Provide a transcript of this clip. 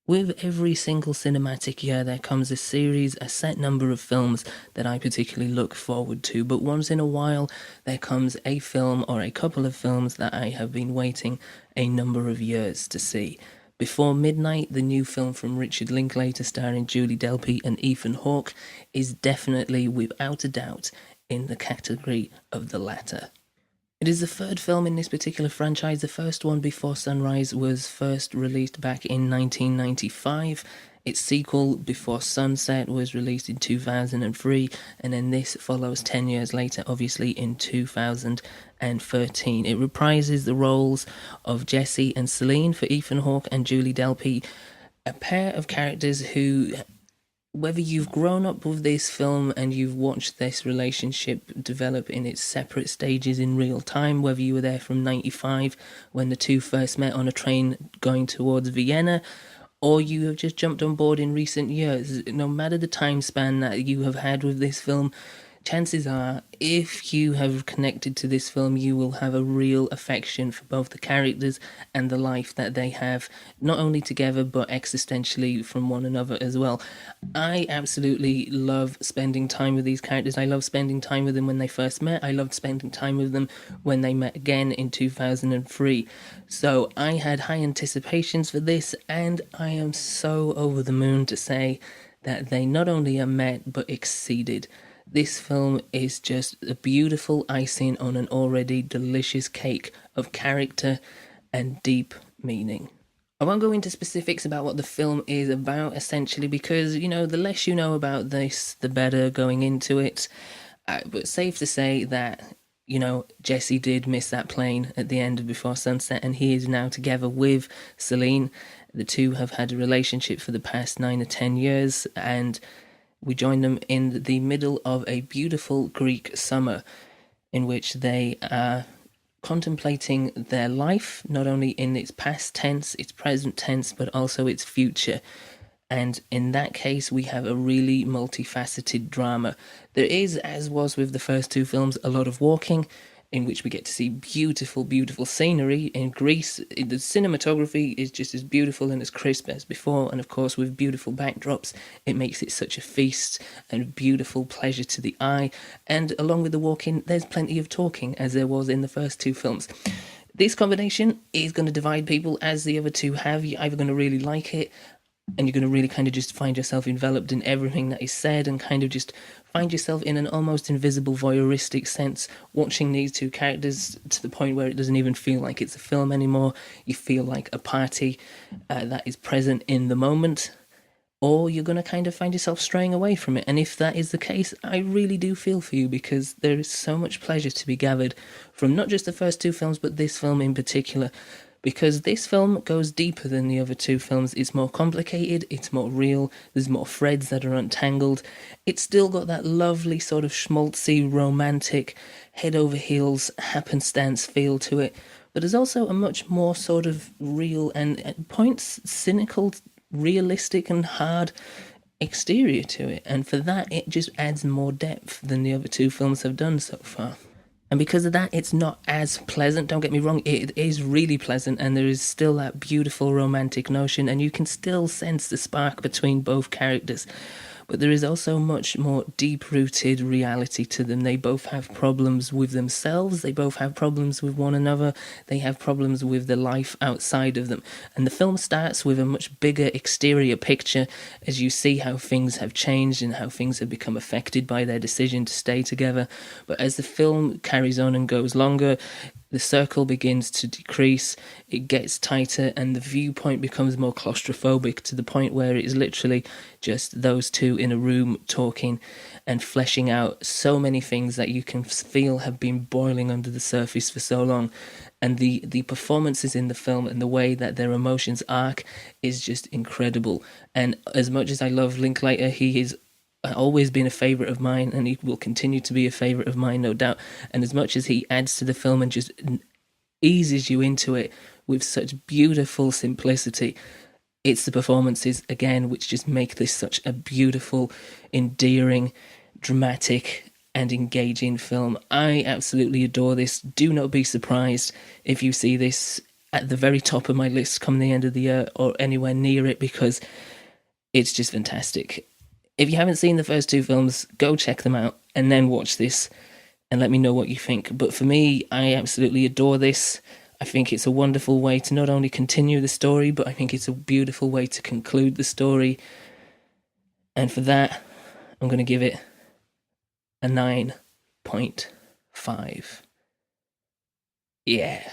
With every single cinematic year, there comes a series, a set number of films that I particularly look forward to. But once in a while, there comes a film or a couple of films that I have been waiting a number of years to see. Before Midnight, the new film from Richard Linklater starring Julie Delpy and Ethan Hawke, is definitely, without a doubt, in the category of the latter. It is the third film in this particular franchise. The first one, Before Sunrise, was first released back in 1995. Its sequel, Before Sunset, was released in 2003, and then this follows 10 years later, obviously in 2013. It reprises the roles of Jesse and Celine for Ethan Hawke and Julie Delpy, a pair of characters who, whether you've grown up with this film and you've watched this relationship develop in its separate stages in real time, whether you were there from 95 when the two first met on a train going towards Vienna, or you have just jumped on board in recent years, no matter the time span that you have had with this film, chances are, if you have connected to this film, you will have a real affection for both the characters and the life that they have, not only together, but existentially from one another as well. I absolutely love spending time with these characters. I love spending time with them when they first met. I loved spending time with them when they met again in 2003. So I had high anticipations for this, and I am so over the moon to say that they not only are met, but exceeded. This film is just a beautiful icing on an already delicious cake of character and deep meaning. I won't go into specifics about what the film is about, essentially, because, the less you know about this, the better going into it. But safe to say that, Jesse did miss that plane at the end of Before Sunset, and he is now together with Celine. The two have had a relationship for the past 9 or 10 years, and we join them in the middle of a beautiful Greek summer in which they are contemplating their life, not only in its past tense, its present tense, but also its future. And in that case, we have a really multifaceted drama. There is, as was with the first two films, a lot of walking, in which we get to see beautiful, beautiful scenery in Greece. The cinematography is just as beautiful and as crisp as before, and of course with beautiful backdrops, it makes it such a feast and beautiful pleasure to the eye. And along with the walking, there's plenty of talking, as there was in the first two films. This combination is going to divide people, as the other two have. You're either going to really like it, and you're going to really kind of just find yourself enveloped in everything that is said, and kind of just find yourself in an almost invisible voyeuristic sense watching these two characters to the point where it doesn't even feel like it's a film anymore. You feel like a party that is present in the moment, or you're going to kind of find yourself straying away from it. And if that is the case, I really do feel for you, because there is so much pleasure to be gathered from not just the first two films, but this film in particular. Because this film goes deeper than the other two films. It's more complicated, it's more real, there's more threads that are untangled. It's still got that lovely sort of schmaltzy, romantic, head over heels, happenstance feel to it. But there's also a much more sort of real and at points cynical, realistic and hard exterior to it. And for that, it just adds more depth than the other two films have done so far. And because of that, it's not as pleasant. Don't get me wrong, it is really pleasant, and there is still that beautiful romantic notion, and you can still sense the spark between both characters. But there is also much more deep-rooted reality to them. They both have problems with themselves, they both have problems with one another, they have problems with the life outside of them. And the film starts with a much bigger exterior picture as you see how things have changed and how things have become affected by their decision to stay together. But as the film carries on and goes longer, the circle begins to decrease, it gets tighter, and the viewpoint becomes more claustrophobic to the point where it is literally just those two in a room talking and fleshing out so many things that you can feel have been boiling under the surface for so long. And the performances in the film and the way that their emotions arc is just incredible. And as much as I love Linklater, he is always been a favourite of mine, and he will continue to be a favourite of mine, no doubt. And as much as he adds to the film and just eases you into it with such beautiful simplicity, it's the performances, again, which just make this such a beautiful, endearing, dramatic and engaging film. I absolutely adore this. Do not be surprised if you see this at the very top of my list come the end of the year or anywhere near it, because it's just fantastic. If you haven't seen the first two films, go check them out and then watch this and let me know what you think. But for me, I absolutely adore this. I think it's a wonderful way to not only continue the story, but I think it's a beautiful way to conclude the story. And for that, I'm going to give it a 9.5. Yeah.